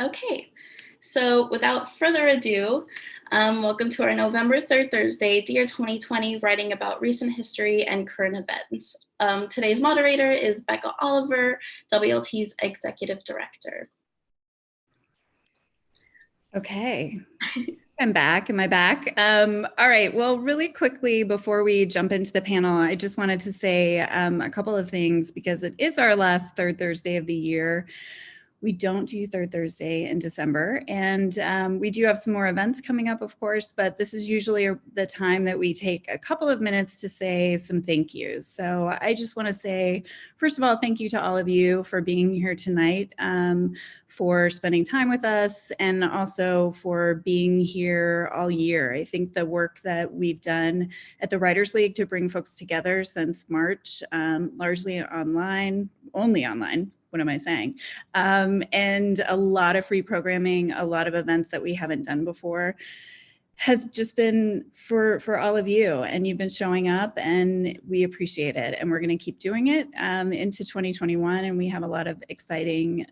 Okay, so without further ado, welcome to our November 3rd Thursday, Dear 2020, writing about recent history and current events. Today's moderator is Becka Oliver, WLT's Executive Director. Okay, I'm back. Am I back? All right, well, really quickly before we jump into the panel, I just wanted to say a couple of things because it is our last third Thursday of the year. We don't do third Thursday in December, and we do have some more events coming up, of course, but this is usually the time that we take a couple of minutes to say some thank yous. So I just want to say, first of all, thank you to all of you for being here tonight, for spending time with us, and also for being here all year. I think the work that we've done at the Writers League to bring folks together since March, largely online, only online, what am I saying? And a lot of free programming, a lot of events that we haven't done before has just been for all of you, and you've been showing up and we appreciate it, and we're going to keep doing it into 2021, and we have a lot of exciting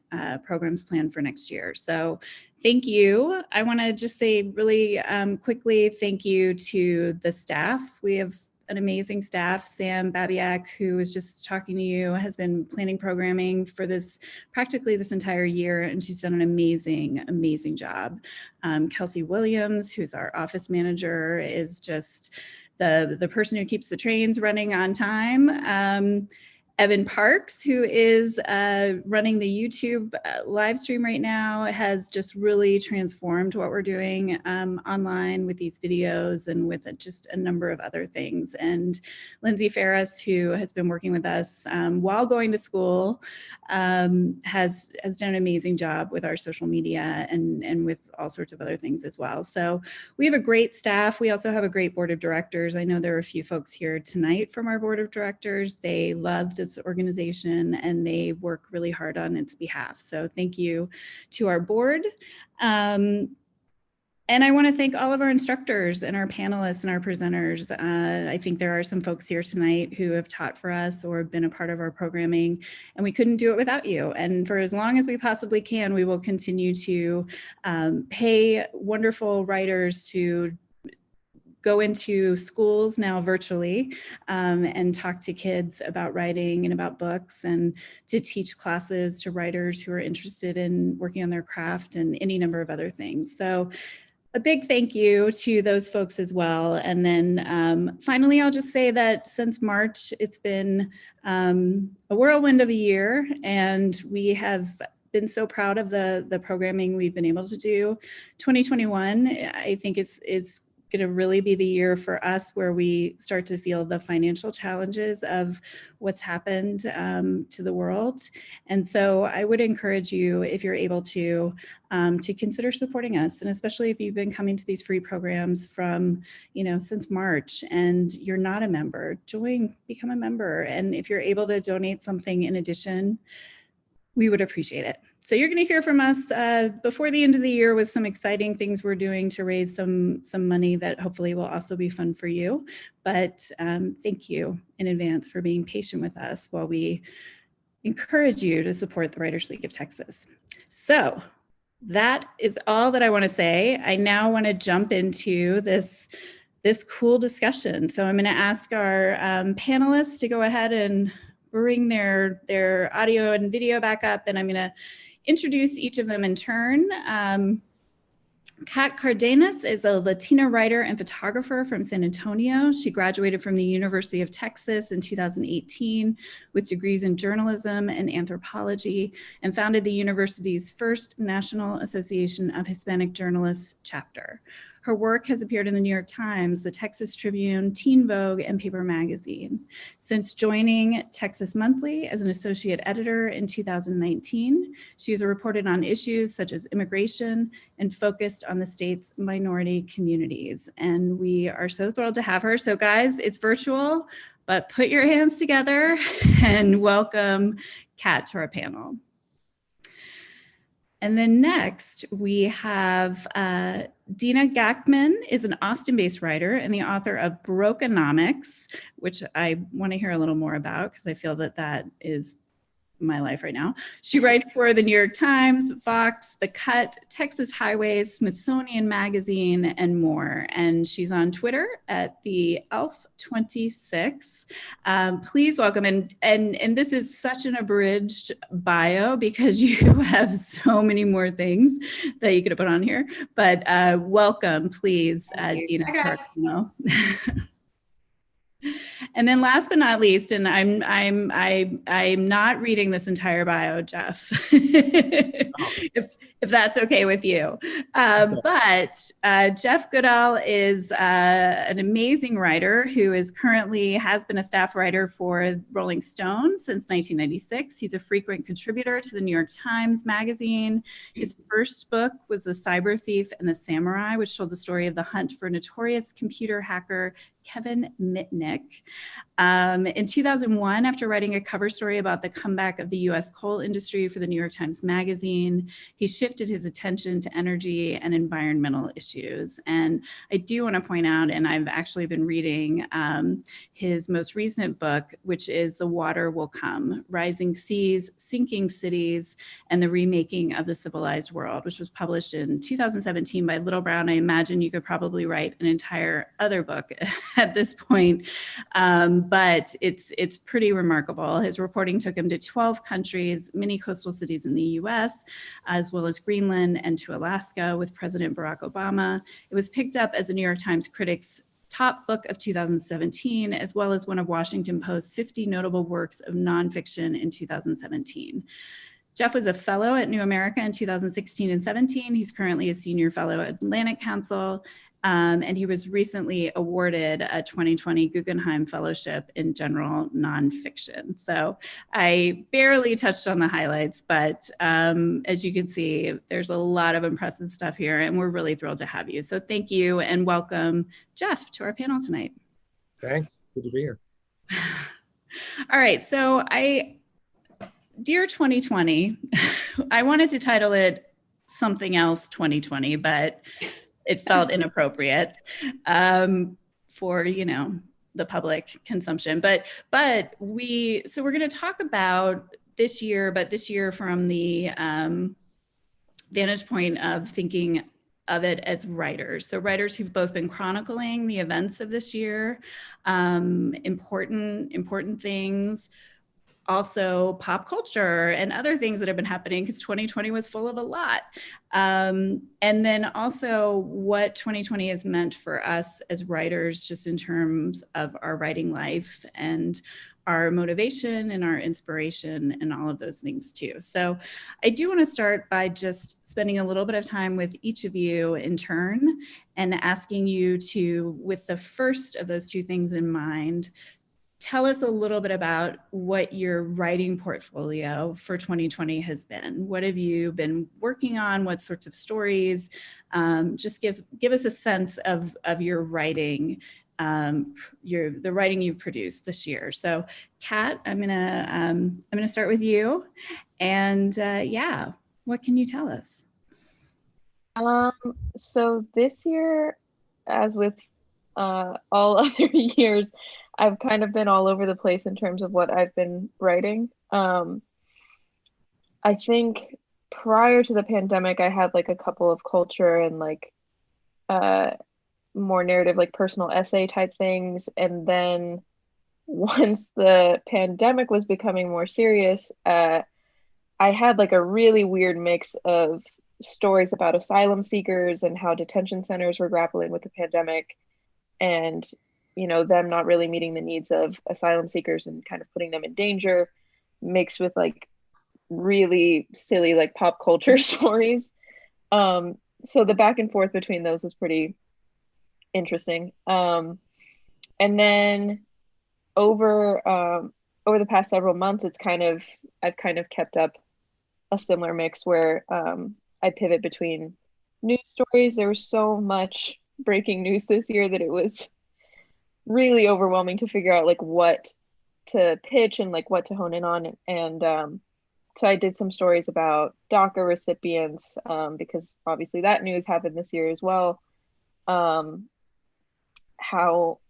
programs planned for next year. So thank you. I want to just say really quickly thank you to the staff. We have an amazing staff. Sam Babiak, who was just talking to you, has been planning programming for practically this entire year, and she's done an amazing job. Kelsey Williams, who's our office manager, is just the person who keeps the trains running on time. Evan Parks, who is running the YouTube live stream right now, has just really transformed what we're doing online with these videos and with just a number of other things. And Lindsay Ferris, who has been working with us while going to school, has done an amazing job with our social media and with all sorts of other things as well. So we have a great staff. We also have a great board of directors. I know there are a few folks here tonight from our board of directors. They love this organization and they work really hard on its behalf. So thank you to our board. And I want to thank all of our instructors and our panelists and our presenters. I think there are some folks here tonight who have taught for us or been a part of our programming, and we couldn't do it without you. And for as long as we possibly can, we will continue to pay wonderful writers to go into schools now virtually and talk to kids about writing and about books, and to teach classes to writers who are interested in working on their craft and any number of other things. So a big thank you to those folks as well. And then finally, I'll just say that since March, it's been a whirlwind of a year, and we have been so proud of the programming we've been able to do. 2021, I think is going to really be the year for us where we start to feel the financial challenges of what's happened to the world. And so I would encourage you, if you're able to consider supporting us. And especially if you've been coming to these free programs from, since March and you're not a member, become a member. And if you're able to donate something in addition, we would appreciate it. So you're going to hear from us before the end of the year with some exciting things we're doing to raise some money that hopefully will also be fun for you. But thank you in advance for being patient with us while we encourage you to support the Writers League of Texas. So that is all that I want to say. I now want to jump into this cool discussion. So I'm going to ask our panelists to go ahead and bring their audio and video back up, and I'm going to introduce each of them in turn. Cat Cardenas is a Latina writer and photographer from San Antonio. She graduated from the University of Texas in 2018 with degrees in journalism and anthropology, and founded the university's first National Association of Hispanic Journalists chapter. Her work has appeared in the New York Times, the Texas Tribune, Teen Vogue, and Paper Magazine. Since joining Texas Monthly as an associate editor in 2019, she has reported on issues such as immigration and focused on the state's minority communities. And we are so thrilled to have her. So guys, it's virtual, but put your hands together and welcome Cat to our panel. And then next we have Dina Gachman is an Austin-based writer and the author of Brokeonomics, which I want to hear a little more about because I feel that is my life right now. She writes for the New York Times, Vox, The Cut, Texas Highways, Smithsonian Magazine, and more. And she's on Twitter at the Elf26. Please welcome, and this is such an abridged bio because you have so many more things that you could have put on here. But welcome, please, Dina Gachman. And then last but not least, and I'm not reading this entire bio, Jeff, if that's okay with you. But Jeff Goodell is an amazing writer who has been a staff writer for Rolling Stone since 1996. He's a frequent contributor to the New York Times Magazine. His first book was The Cyber Thief and the Samurai, which told the story of the hunt for notorious computer hacker Kevin Mitnick. In 2001, after writing a cover story about the comeback of the US coal industry for the New York Times Magazine, he shifted his attention to energy and environmental issues. And I do want to point out, and I've actually been reading his most recent book, which is The Water Will Come, Rising Seas, Sinking Cities, and the Remaking of the Civilized World, which was published in 2017 by Little Brown. I imagine you could probably write an entire other book at this point. But it's pretty remarkable. His reporting took him to 12 countries, many coastal cities in the US, as well as Greenland and to Alaska with President Barack Obama. It was picked up as the New York Times Critics' top book of 2017, as well as one of Washington Post's 50 notable works of nonfiction in 2017. Jeff was a fellow at New America in 2016 and 17. He's currently a senior fellow at Atlantic Council. And he was recently awarded a 2020 Guggenheim Fellowship in General Nonfiction. So I barely touched on the highlights, but as you can see, there's a lot of impressive stuff here, and we're really thrilled to have you. So thank you and welcome, Jeff, to our panel tonight. Thanks. Good to be here. All right. So Dear 2020, I wanted to title it something else 2020, but it felt inappropriate for, the public consumption. But we're going to talk about this year, but this year from the vantage point of thinking of it as writers. So writers who've both been chronicling the events of this year, important things, also pop culture and other things that have been happening because 2020 was full of a lot. And then also what 2020 has meant for us as writers, just in terms of our writing life and our motivation and our inspiration and all of those things too. So I do want to start by just spending a little bit of time with each of you in turn and asking you to, with the first of those two things in mind, tell us a little bit about what your writing portfolio for 2020 has been. What have you been working on? What sorts of stories? Just give us a sense of your writing, the writing you've produced this year. So, Kat, I'm gonna start with you, and yeah, what can you tell us? So this year, as with all other years, I've kind of been all over the place in terms of what I've been writing. I think prior to the pandemic, I had like a couple of culture and like more narrative, like personal essay type things. And then once the pandemic was becoming more serious, I had like a really weird mix of stories about asylum seekers and how detention centers were grappling with the pandemic, and them not really meeting the needs of asylum seekers and kind of putting them in danger, mixed with like really silly like pop culture stories. So the back and forth between those was pretty interesting. And then over the past several months, I've kind of kept up a similar mix where I pivot between news stories. There was so much breaking news this year that it was really overwhelming to figure out like what to pitch and like what to hone in on. And so I did some stories about DACA recipients, because obviously that news happened this year as well. How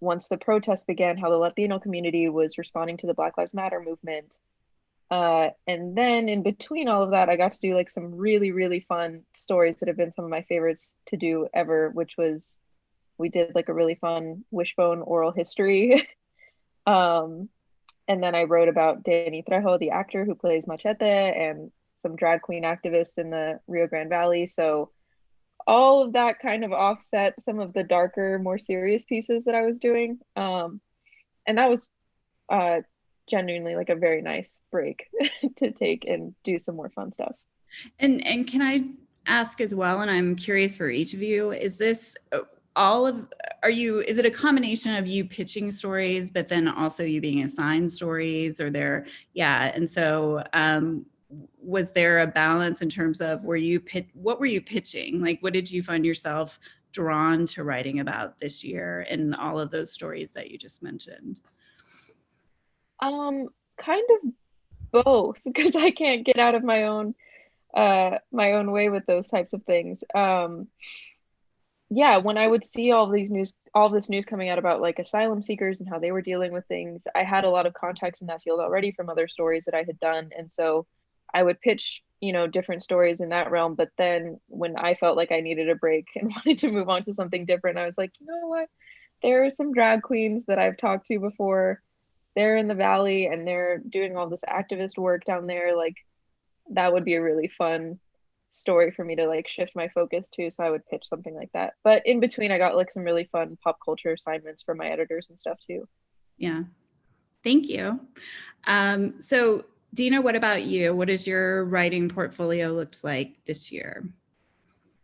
once the protests began, how the Latino community was responding to the Black Lives Matter movement. And then in between all of that, I got to do like some really, really fun stories that have been some of my favorites to do ever, which was we did like a really fun Wishbone oral history. um, and then I wrote about Danny Trejo, the actor who plays Machete, and some drag queen activists in the Rio Grande Valley. So all of that kind of offset some of the darker, more serious pieces that I was doing. And that was uh, genuinely like a very nice break to take and do some more fun stuff. And can I ask as well, and I'm curious for each of you, is this is it a combination of you pitching stories, but then also you being assigned stories, or and so was there a balance in terms of what were you pitching? Like, what did you find yourself drawn to writing about this year in all of those stories that you just mentioned? Kind of both, because I can't get out of my own way with those types of things. Yeah, when I would see all this news coming out about like asylum seekers and how they were dealing with things, I had a lot of contacts in that field already from other stories that I had done. And so I would pitch, different stories in that realm. But then when I felt like I needed a break and wanted to move on to something different, I was like, you know what? There are some drag queens that I've talked to before. They're in the valley and they're doing all this activist work down there. Like, that would be a really fun story for me to like shift my focus to, so I would pitch something like that. But in between, I got like some really fun pop culture assignments from my editors and stuff too. Yeah, thank you. So Dina, what about you? What does your writing portfolio looked like this year?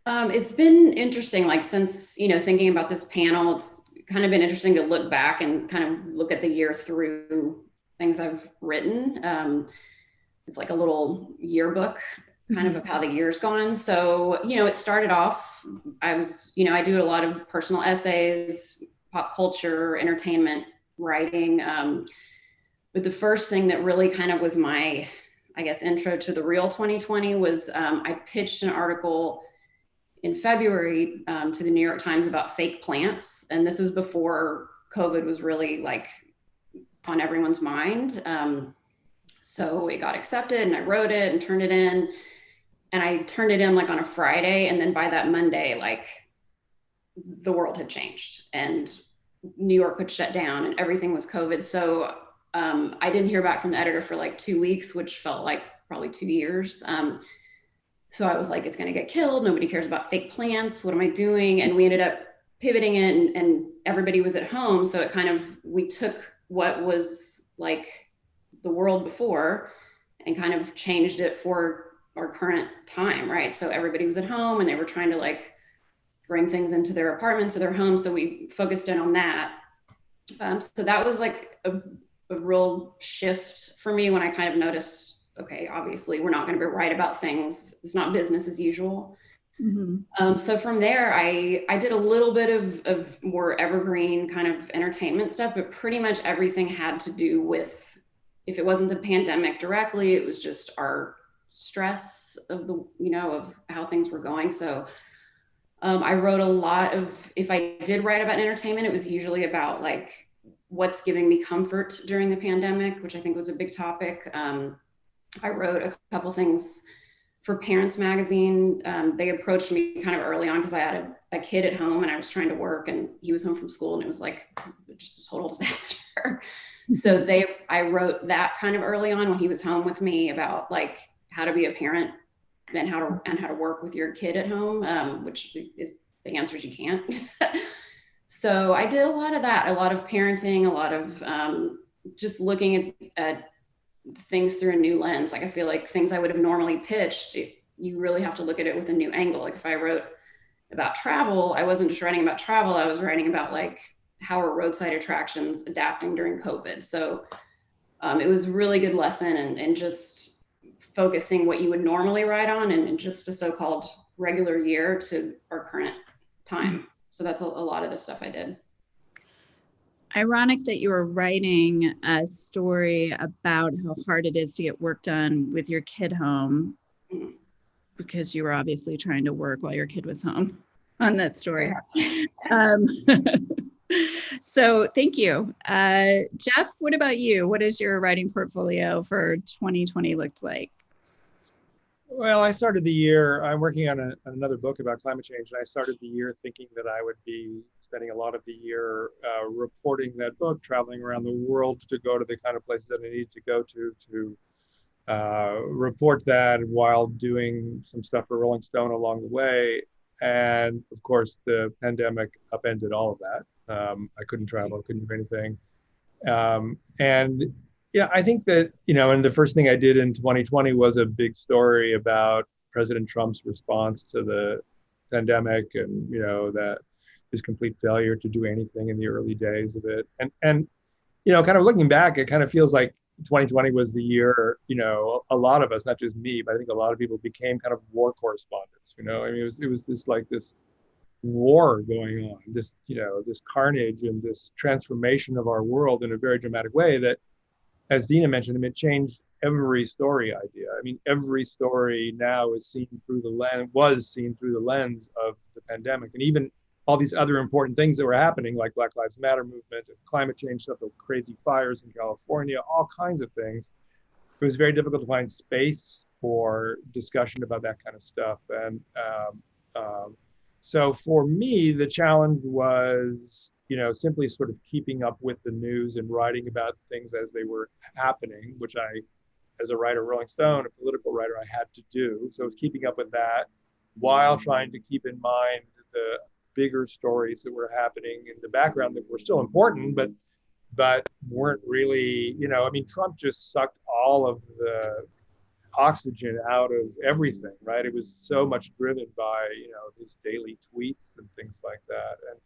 It's been interesting, like since, thinking about this panel, it's kind of been interesting to look back and kind of look at the year through things I've written. It's like a little yearbook kind of how the year's gone. So, it started off, I do a lot of personal essays, pop culture, entertainment writing. But the first thing that really kind of was my, I guess, intro to the real 2020 was I pitched an article in February to the New York Times about fake plants. And this was before COVID was really like on everyone's mind. So it got accepted and I wrote it and turned it in. And I turned it in like on a Friday. And then by that Monday, like the world had changed and New York had shut down and everything was COVID. So I didn't hear back from the editor for like 2 weeks, which felt like probably 2 years. So I was like, it's going to get killed. Nobody cares about fake plants. What am I doing? And we ended up pivoting it and everybody was at home. So we took what was like the world before and kind of changed it for our current time, right? So everybody was at home and they were trying to like bring things into their apartments or their homes. So we focused in on that. So that was like a real shift for me when I kind of noticed, okay, obviously we're not going to write about things. It's not business as usual. Mm-hmm. So from there, I did a little bit of more evergreen kind of entertainment stuff, but pretty much everything had to do with, if it wasn't the pandemic directly, it was just our stress of of how things were going. So I wrote a lot of, if I did write about entertainment, it was usually about like what's giving me comfort during the pandemic, which I think was a big topic. I wrote a couple things for Parents Magazine. They approached me kind of early on because I had a kid at home and I was trying to work and he was home from school and it was like just a total disaster. So I wrote that kind of early on when he was home with me about like how to be a parent and how to work with your kid at home, which is the answer is you can't. So I did a lot of that, a lot of parenting, a lot of just looking at things through a new lens. Like I feel like things I would have normally pitched, you really have to look at it with a new angle. Like if I wrote about travel, I wasn't just writing about travel, I was writing about like how are roadside attractions adapting during COVID. So it was a really good lesson and just focusing what you would normally write on and just a so-called regular year to our current time. So that's a lot of the stuff I did. Ironic that you were writing a story about how hard it is to get work done with your kid home, because you were obviously trying to work while your kid was home on that story. So thank you. Jeff, what about you? What is your writing portfolio for 2020 looked like? Well, I started the year, I'm working on another book about climate change, and I started the year thinking that I would be spending a lot of the year reporting that book, traveling around the world to go to the kind of places that I needed to go to report that while doing some stuff for Rolling Stone along the way. And of course, the pandemic upended all of that. I couldn't travel, I couldn't do anything. And yeah, I think that, and the first thing I did in 2020 was a big story about President Trump's response to the pandemic and, that his complete failure to do anything in the early days of it. And kind of looking back, it kind of feels like 2020 was the year, a lot of us, not just me, but I think a lot of people became kind of war correspondents, I mean, it was this war going on, this carnage and this transformation of our world in a very dramatic way that, as Dina mentioned, it changed every story idea. I mean, every story now was seen through the lens of the pandemic, and even all these other important things that were happening, like Black Lives Matter movement and climate change stuff, the crazy fires in California, all kinds of things. It was very difficult to find space for discussion about that kind of stuff. And so for me, the challenge was, simply sort of keeping up with the news and writing about things as they were happening, which I, as a writer, Rolling Stone, a political writer, I had to do. So it was keeping up with that while trying to keep in mind the bigger stories that were happening in the background that were still important, but weren't really, I mean, Trump just sucked all of the oxygen out of everything, right? It was so much driven by, his daily tweets and things like that. And,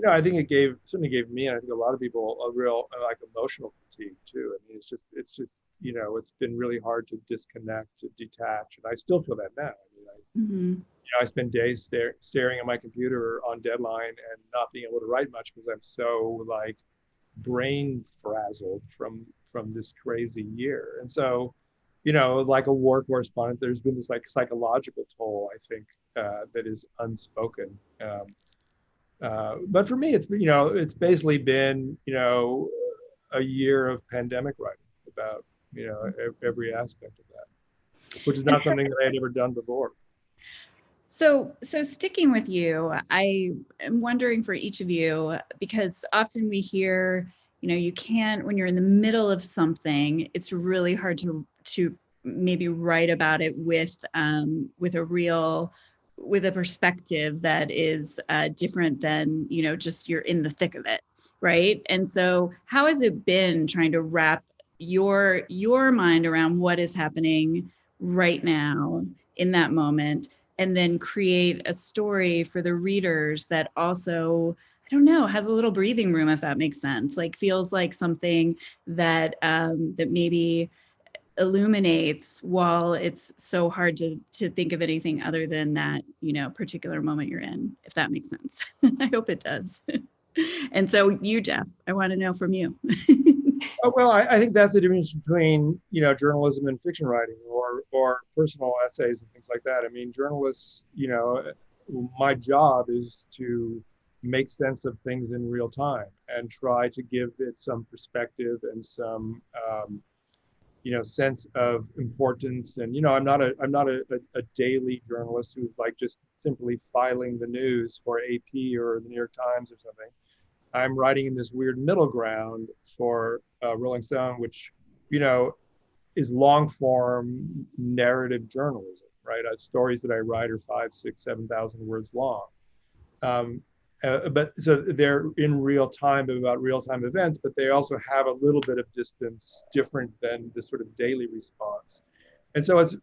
I think it certainly gave me, and I think a lot of people, a real emotional fatigue too. I mean, it's just, it's been really hard to disconnect, to detach. And I still feel that now. I mean, I spend days staring at my computer on deadline and not being able to write much because I'm so brain frazzled from this crazy year. And so, like a war correspondent, there's been this psychological toll, I think, that is unspoken. But for me, it's basically been, a year of pandemic writing about, every aspect of that, which is not something that I had ever done before. So sticking with you, I am wondering for each of you, because often we hear, you can't, when you're in the middle of something, it's really hard to maybe write about it with a perspective that is different than, just you're in the thick of it, right? And so how has it been trying to wrap your mind around what is happening right now in that moment, and then create a story for the readers that also, I don't know, has a little breathing room, if that makes sense, feels like something that that maybe illuminates while it's so hard to think of anything other than that, particular moment you're in, if that makes sense. I hope it does. And so you, Jeff, I want to know from you. Well, I think that's the difference between, journalism and fiction writing or personal essays and things like that. I mean, journalists, my job is to make sense of things in real time and try to give it some perspective and some, sense of importance. And, I'm not a daily journalist who's just simply filing the news for AP or the New York Times or something. I'm writing in this weird middle ground for Rolling Stone, which, is long form narrative journalism, right? Stories that I write are 5,000, 6,000, 7,000 words long. But so they're in real time about real time events, but they also have a little bit of distance different than the sort of daily response. And so it's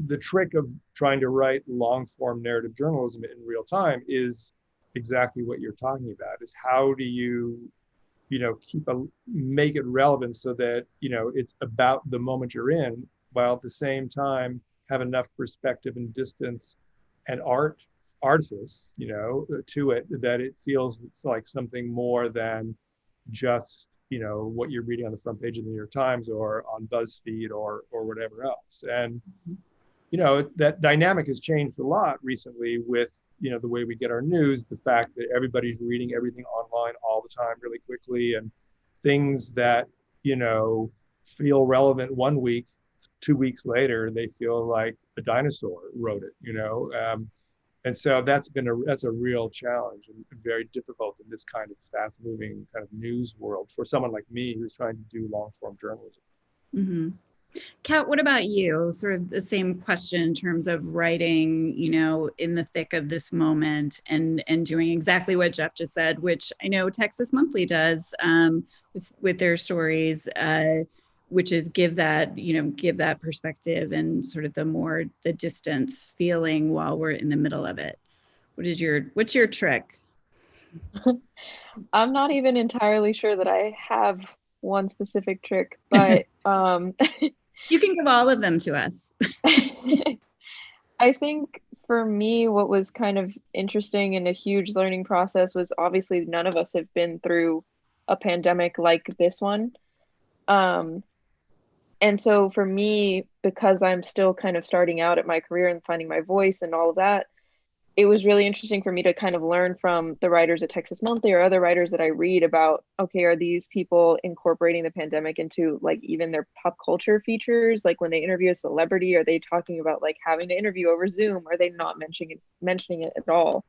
the trick of trying to write long form narrative journalism in real time is exactly what you're talking about, is how do you, make it relevant so that, it's about the moment you're in, while at the same time have enough perspective and distance and artifice, to it, that it feels it's like something more than just, what you're reading on the front page of the New York Times or on BuzzFeed or whatever else. And, that dynamic has changed a lot recently with, the way we get our news, the fact that everybody's reading everything online all the time really quickly, and things that, feel relevant one week, 2 weeks later, they feel like a dinosaur wrote it, and so that's a real challenge and very difficult in this kind of fast moving kind of news world for someone like me who's trying to do long form journalism. Mm-hmm. Kat, what about you? Sort of the same question in terms of writing, in the thick of this moment and doing exactly what Jeff just said, which I know Texas Monthly does with their stories, which is give that perspective and sort of the distance feeling while we're in the middle of it. What's your trick? I'm not even entirely sure that I have one specific trick, but you can give all of them to us. I think for me, what was kind of interesting and a huge learning process was obviously none of us have been through a pandemic like this one. And so for me, because I'm still kind of starting out at my career and finding my voice and all of that, it was really interesting for me to kind of learn from the writers at Texas Monthly or other writers that I read about, okay, are these people incorporating the pandemic into like even their pop culture features? Like when they interview a celebrity, are they talking about like having to interview over Zoom? Are they not mentioning it at all?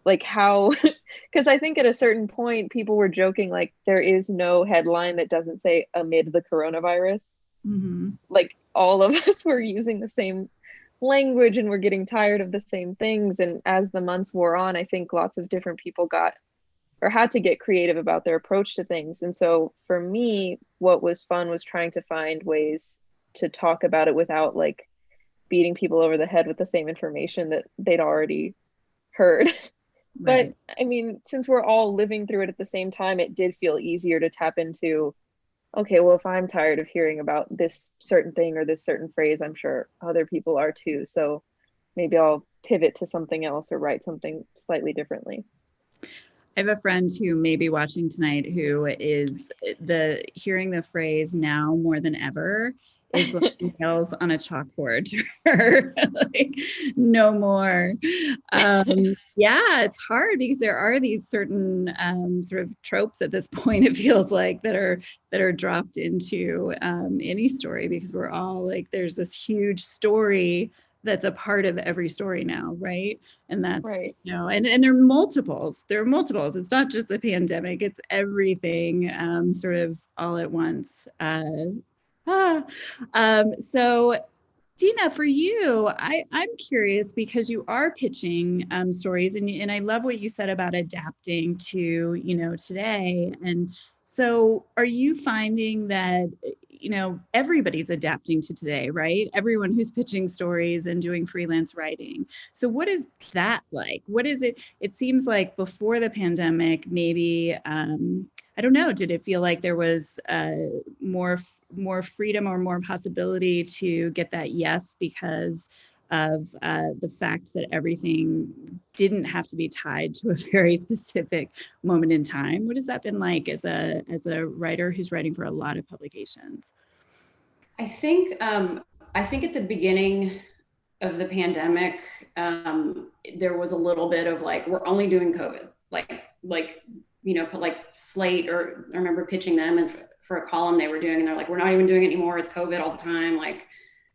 Like how, because I think at a certain point, people were joking, like there is no headline that doesn't say amid the coronavirus. Mm-hmm. Like all of us were using the same language and we're getting tired of the same things. And as the months wore on, I think lots of different people got or had to get creative about their approach to things. And so for me, what was fun was trying to find ways to talk about it without like beating people over the head with the same information that they'd already heard. Right. But I mean, since we're all living through it at the same time, it did feel easier to tap into, okay, well, if I'm tired of hearing about this certain thing or this certain phrase, I'm sure other people are too. So maybe I'll pivot to something else or write something slightly differently. I have a friend who may be watching tonight who is hearing the phrase now more than ever is like nails on a chalkboard to her. Like, no more. Yeah, it's hard because there are these certain sort of tropes at this point, it feels like, that are dropped into any story, because we're all like, there's this huge story that's a part of every story now, right? And that's right. And there are multiples. It's not just the pandemic, it's everything sort of all at once. So Dina, for you, I'm curious because you are pitching stories, and I love what you said about adapting to today. And so, are you finding that everybody's adapting to today, right? Everyone who's pitching stories and doing freelance writing. So, what is that like? What is it? It seems like before the pandemic, maybe I don't know. Did it feel like there was more freedom or more possibility to get that yes because of the fact that everything didn't have to be tied to a very specific moment in time? What has that been like as a writer who's writing for a lot of publications? I think at the beginning of the pandemic, there was a little bit of like, we're only doing COVID, put like Slate, or I remember pitching them and for a column they were doing, and they're like, we're not even doing it anymore. It's COVID all the time. Like,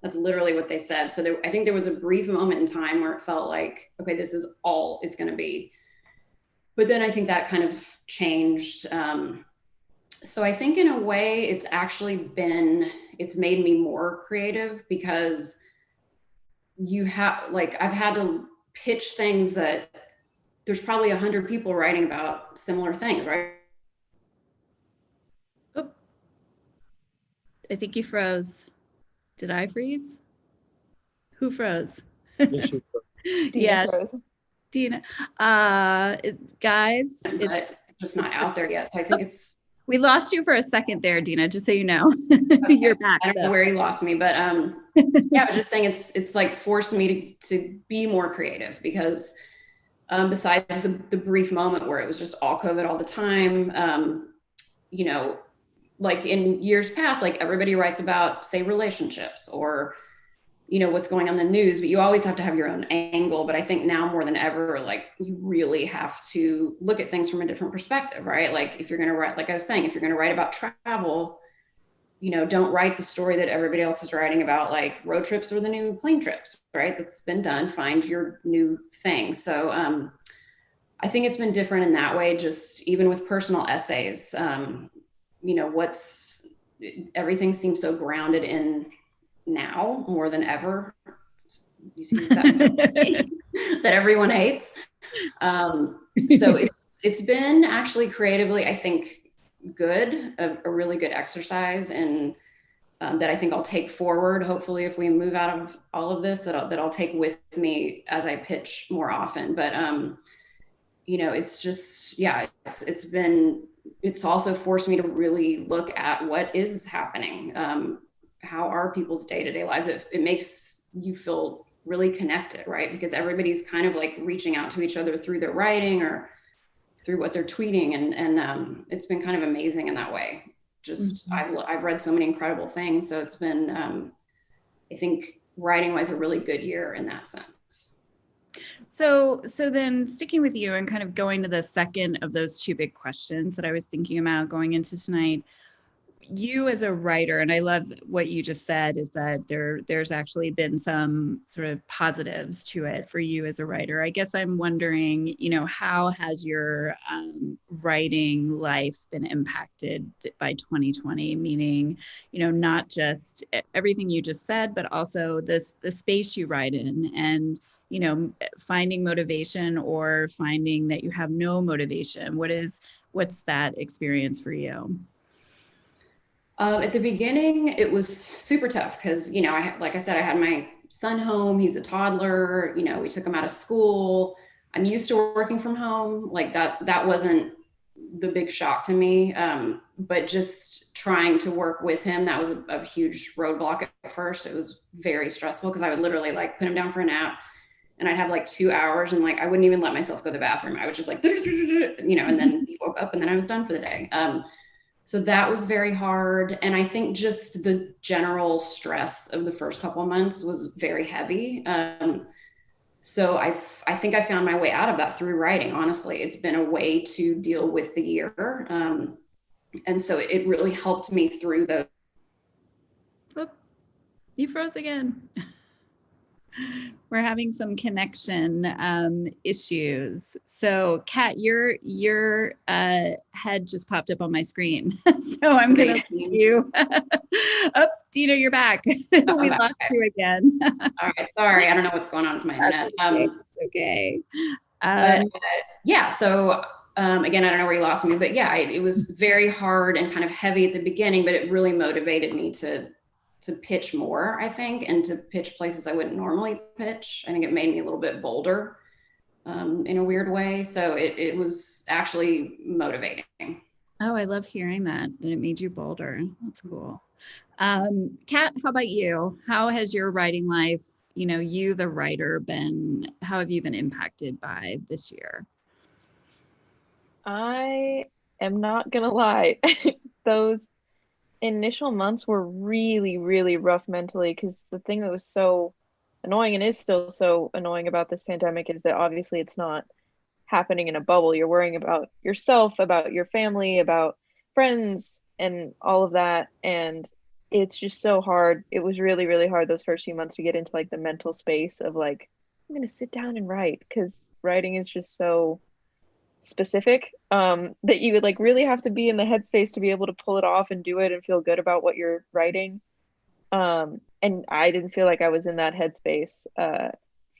that's literally what they said. So I think there was a brief moment in time where it felt like, okay, this is all it's going to be. But then I think that kind of changed. So I think in a way it's made me more creative, because I've had to pitch things that there's probably 100 people writing about similar things, right? Oh, I think you froze. Did I freeze? Who froze? Yes, she froze. Yeah, froze. Dina. Guys, it's just not out there yet. So I think we lost you for a second there, Dina, just so you know. Okay. You're back. I don't know where you lost me, but yeah, I was just saying it's like forced me to be more creative, because besides the brief moment where it was just all COVID all the time, like in years past, like everybody writes about, say, relationships or, you know, what's going on in the news, but you always have to have your own angle. But I think now more than ever, like you really have to look at things from a different perspective, right? Like if you're going to write, like I was saying, if you're going to write about travel, you know, don't write the story that everybody else is writing about, like road trips or the new plane trips, right? That's been done. Find your new thing. So I think it's been different in that way, just even with personal essays. You know, everything seems so grounded in now more than ever. You see that that everyone hates. So it's been actually creatively, I think, good, a really good exercise, and that I think I'll take forward. Hopefully, if we move out of all of this, that I'll take with me as I pitch more often. But you know, it's just, yeah, it's also forced me to really look at what is happening. How are people's day-to-day lives? It makes you feel really connected, right? Because everybody's kind of like reaching out to each other through their writing or through what they're tweeting, and it's been kind of amazing in that way. Just I've read so many incredible things, so it's been I think writing wise a really good year in that sense. So then sticking with you and kind of going to the second of those two big questions that I was thinking about going into tonight, you as a writer, and I love what you just said, is that there's actually been some sort of positives to it for you as a writer. I guess I'm wondering, you know, how has your writing life been impacted by 2020? Meaning, you know, not just everything you just said, but also the space you write in, and, you know, finding motivation or finding that you have no motivation. What's that experience for you? At the beginning, it was super tough because, you know, like I said, I had my son home. He's a toddler. You know, we took him out of school. I'm used to working from home. Like that wasn't the big shock to me. But just trying to work with him, that was a huge roadblock at first. It was very stressful because I would literally like put him down for a nap, and I'd have like 2 hours, and like I wouldn't even let myself go to the bathroom. I was just like, you know, and then he woke up and then I was done for the day. So that was very hard. And I think just the general stress of the first couple of months was very heavy. So I think I found my way out of that through writing. Honestly, it's been a way to deal with the year. And so it really helped me through the. Oh, you froze again. We're having some connection issues. So Kat, your head just popped up on my screen. So I'm going to leave you. Oh, Dina, you're back. We lost you again. All right. Sorry. I don't know what's going on with my internet. Okay. Yeah. So again, I don't know where you lost me, but yeah, it was very hard and kind of heavy at the beginning, but it really motivated me to pitch more, I think, and to pitch places I wouldn't normally pitch. I think it made me a little bit bolder in a weird way. So it was actually motivating. Oh, I love hearing that it made you bolder. That's cool. Kat, how about you? How has your writing life, you know, you, the writer, how have you been impacted by this year? I am not gonna lie. Those initial months were really, really rough mentally, because the thing that was so annoying and is still so annoying about this pandemic is that obviously it's not happening in a bubble. You're worrying about yourself, about your family, about friends, and all of that. And it's just so hard. It was really, really hard those first few months to get into like the mental space of like, I'm going to sit down and write, because writing is just so specific that you would like really have to be in the headspace to be able to pull it off and do it and feel good about what you're writing. And I didn't feel like I was in that headspace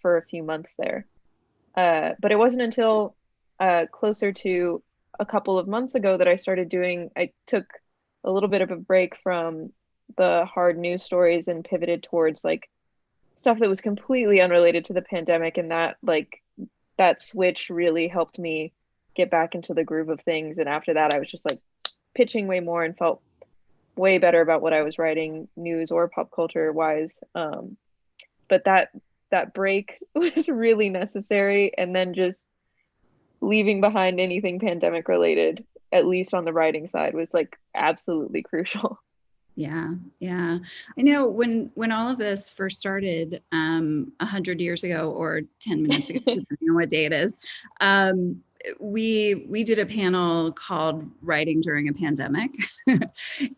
for a few months there. But it wasn't until closer to a couple of months ago that I took a little bit of a break from the hard news stories and pivoted towards like stuff that was completely unrelated to the pandemic. And that switch really helped me get back into the groove of things. And after that, I was just like pitching way more and felt way better about what I was writing, news or pop culture wise. But that break was really necessary. And then just leaving behind anything pandemic related, at least on the writing side, was like absolutely crucial. Yeah, yeah. I know when all of this first started 100 years ago or 10 minutes ago, depending on what day it is, we did a panel called Writing During a Pandemic.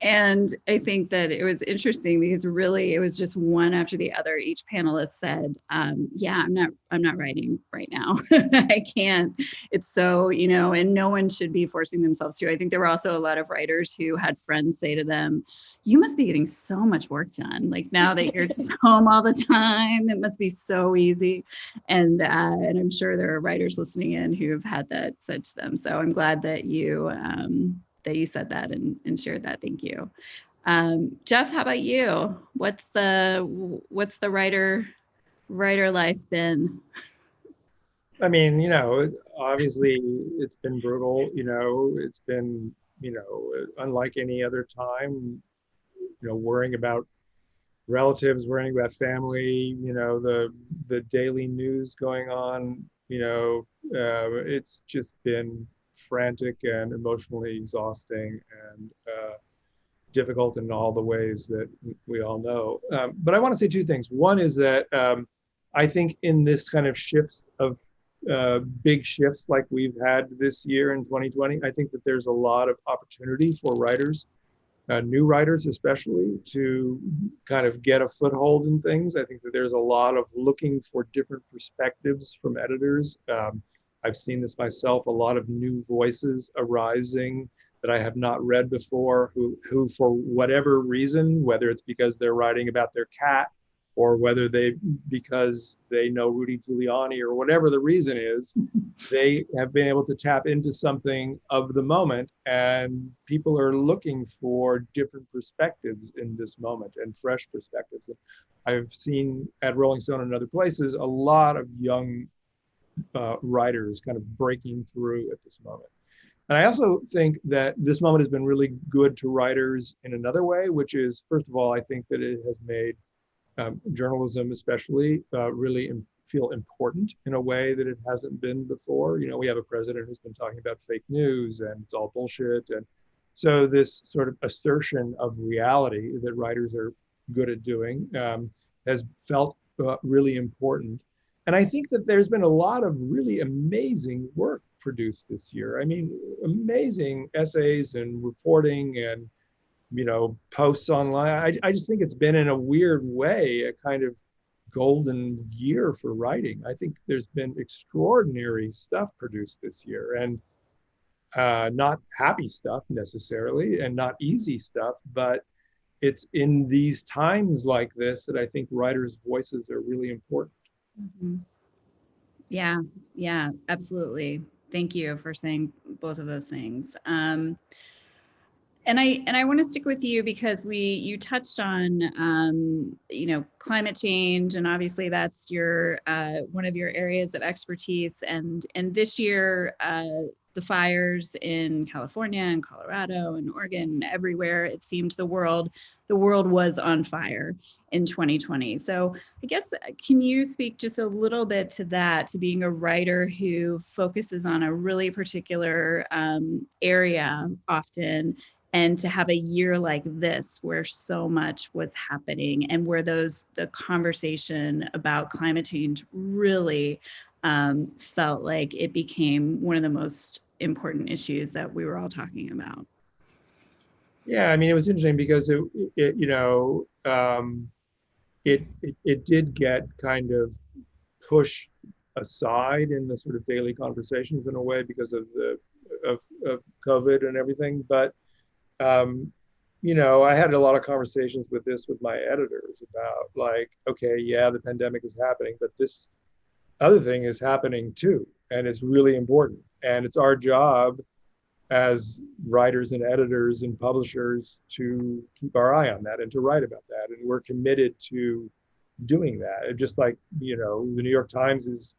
And I think that it was interesting because really it was just one after the other. Each panelist said, yeah, I'm not writing right now. I can't. It's so, and no one should be forcing themselves to. I think there were also a lot of writers who had friends say to them, you must be getting so much work done. Like now that you're just home all the time, it must be so easy. And I'm sure there are writers listening in who have had that said to them. So I'm glad that you said that and shared that. Thank you. Jeff, how about you? What's the writer life been? I mean, obviously it's been brutal, it's been, unlike any other time, worrying about relatives, worrying about family, the daily news going on, it's just been frantic and emotionally exhausting and difficult in all the ways that we all know. But I want to say two things. One is that I think in this kind of shifts of big shifts like we've had this year in 2020, I think that there's a lot of opportunity for writers, new writers especially, to kind of get a foothold in things. I think that there's a lot of looking for different perspectives from editors. I've seen this myself, a lot of new voices arising that I have not read before, who for whatever reason, whether it's because they're writing about their cat or whether because they know Rudy Giuliani or whatever the reason is, they have been able to tap into something of the moment, and people are looking for different perspectives in this moment and fresh perspectives. I've seen at Rolling Stone and other places a lot of young writers kind of breaking through at this moment. And I also think that this moment has been really good to writers in another way, which is, first of all, I think that it has made journalism especially really feel important in a way that it hasn't been before. We have a president who's been talking about fake news and it's all bullshit. And so this sort of assertion of reality that writers are good at doing has felt really important. And I think that there's been a lot of really amazing work produced this year. I mean, amazing essays and reporting and posts online. I just think it's been, in a weird way, a kind of golden year for writing. I think there's been extraordinary stuff produced this year, and not happy stuff necessarily, and not easy stuff, but it's in these times like this that I think writers' voices are really important. Mm-hmm. Yeah, absolutely. Thank you for saying both of those things. And I want to stick with you because you touched on climate change, and obviously that's your one of your areas of expertise. And this year, the fires in California and Colorado and Oregon, everywhere, it seemed the world was on fire in 2020. So I guess, can you speak just a little bit to that, to being a writer who focuses on a really particular area often, and to have a year like this where so much was happening and where the conversation about climate change really felt like it became one of the most important issues that we were all talking about? Yeah, I mean, it was interesting because it did get kind of pushed aside in the sort of daily conversations in a way because of COVID and everything. But I had a lot of conversations with my editors about, like, okay, yeah, the pandemic is happening, but this other thing is happening too, and it's really important. And it's our job as writers and editors and publishers to keep our eye on that and to write about that. And we're committed to doing that. And just like, the New York Times is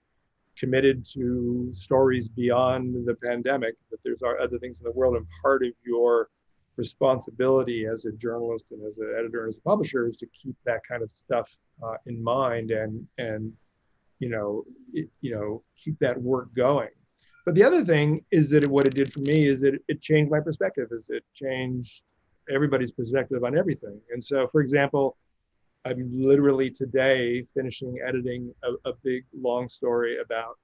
committed to stories beyond the pandemic, that there's other things in the world, and part of your responsibility as a journalist and as an editor and as a publisher is to keep that kind of stuff in mind and keep that work going. But the other thing is that what it did for me is that it changed my perspective. Is it changed everybody's perspective on everything. And so, for example, I'm literally today finishing editing a big long story about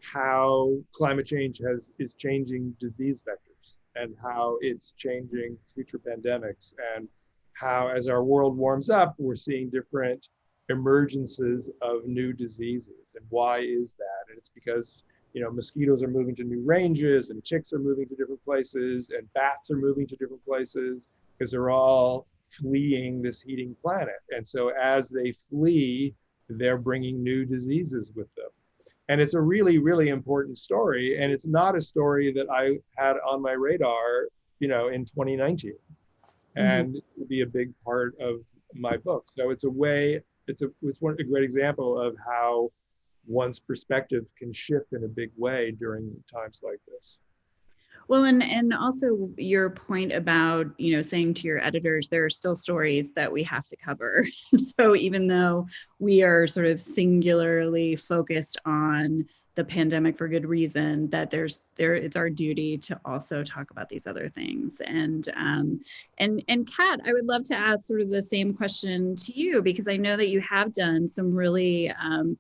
how climate change is changing disease vectors and how it's changing future pandemics, and how as our world warms up, we're seeing different emergences of new diseases. And why is that? And it's because, you know, mosquitoes are moving to new ranges, and ticks are moving to different places, and bats are moving to different places, because they're all fleeing this heating planet. And so as they flee, they're bringing new diseases with them. And it's a really, really important story. And it's not a story that I had on my radar, you know, in 2019. And it would be a big part of my book. So it's a way, it's a great example of how one's perspective can shift in a big way during times like this. Well, and also your point about, you know, saying to your editors, there are still stories that we have to cover. So even though we are sort of singularly focused on the pandemic for good reason, that it's our duty to also talk about these other things. And Kat, I would love to ask sort of the same question to you, because I know that you have done some really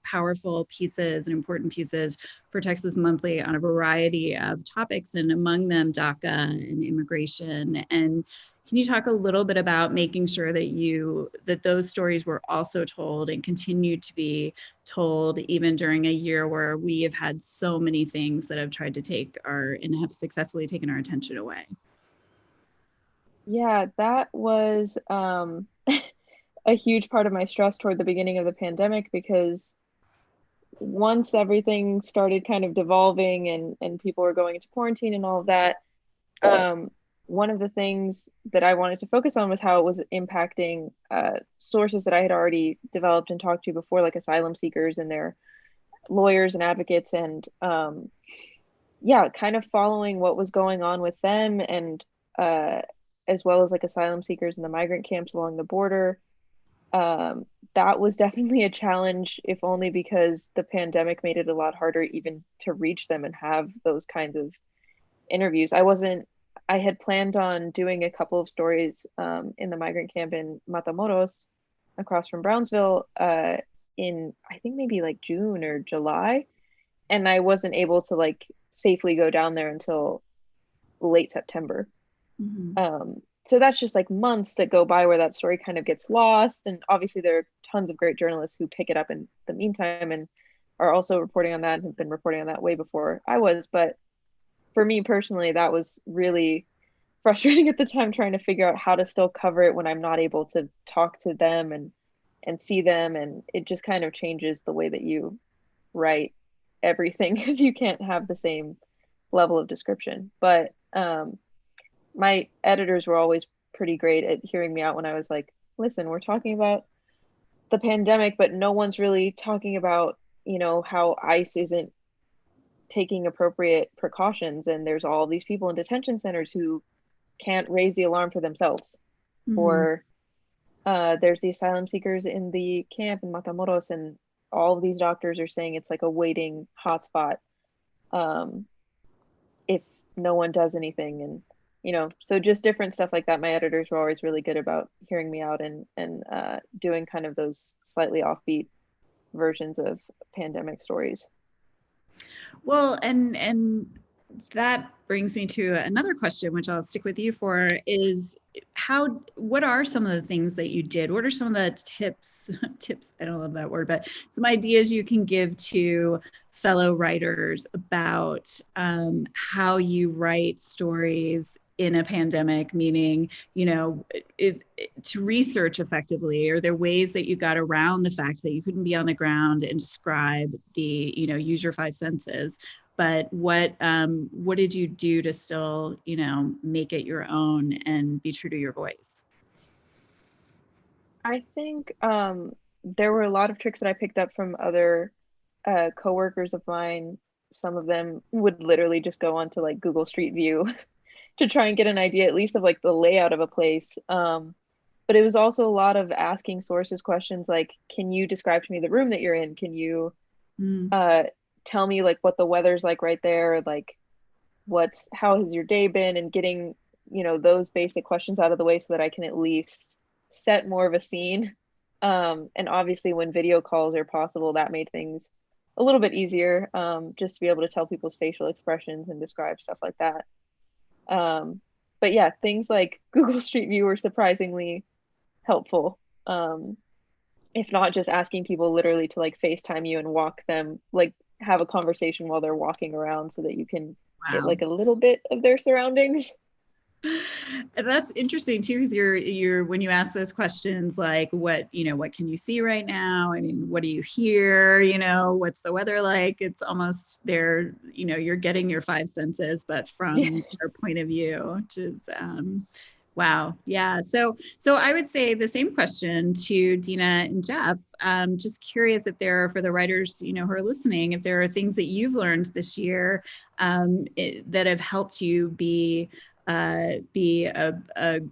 powerful pieces and important pieces for Texas Monthly on a variety of topics, and among them DACA and immigration. And can you talk a little bit about making sure that those stories were also told and continued to be told, even during a year where we have had so many things that have tried to and have successfully taken our attention away? Yeah, that was a huge part of my stress toward the beginning of the pandemic, because once everything started kind of devolving and people were going into quarantine and all of that, one of the things that I wanted to focus on was how it was impacting sources that I had already developed and talked to before, like asylum seekers and their lawyers and advocates, and yeah, kind of following what was going on with them, and as well as like asylum seekers in the migrant camps along the border. That was definitely a challenge, if only because the pandemic made it a lot harder even to reach them and have those kinds of interviews. I had planned on doing a couple of stories in the migrant camp in Matamoros across from Brownsville in, I think, maybe like June or July. And I wasn't able to like safely go down there until late September. So that's just like months that go by where that story kind of gets lost. And obviously there are tons of great journalists who pick it up in the meantime and are also reporting on that and have been reporting on that way before I was. But for me personally, that was really frustrating at the time, trying to figure out how to still cover it when I'm not able to talk to them and see them. And it just kind of changes the way that you write everything, because you can't have the same level of description. But my editors were always pretty great at hearing me out when I was like, listen, we're talking about the pandemic, but no one's really talking about, you know, how ICE isn't taking appropriate precautions, and there's all these people in detention centers who can't raise the alarm for themselves. Or there's the asylum seekers in the camp in Matamoros, and all of these doctors are saying it's like a waiting hotspot if no one does anything. And you know, so just different stuff like that. My editors were always really good about hearing me out and doing kind of those slightly offbeat versions of pandemic stories. Well, and that brings me to another question, which I'll stick with you for, is what are some of the things that you did? What are some of the tips, I don't love that word, but some ideas you can give to fellow writers about how you write stories in a pandemic, meaning, you know, is to research effectively? Are there ways that you got around the fact that you couldn't be on the ground and describe use your five senses? But what did you do to still, you know, make it your own and be true to your voice? I think there were a lot of tricks that I picked up from other coworkers of mine. Some of them would literally just go onto like Google Street View to try and get an idea at least of like the layout of a place. But it was also a lot of asking sources questions like, can you describe to me the room that you're in? Can you tell me like what the weather's like right there? Like how has your day been? And getting those basic questions out of the way so that I can at least set more of a scene. And obviously when video calls are possible, that made things a little bit easier, just to be able to tell people's facial expressions and describe stuff like that. But yeah, things like Google Street View were surprisingly helpful. If not just asking people literally to like FaceTime you and walk them, like have a conversation while they're walking around so that you can get like a little bit of their surroundings. That's interesting too, because you're when you ask those questions like what can you see right now? I mean, what do you hear? What's the weather like? It's almost there, you're getting your five senses, but from your point of view, which is wow. Yeah. So I would say the same question to Dina and Jeff. Just curious if there are, for the writers, who are listening, if there are things that you've learned this year that have helped you be a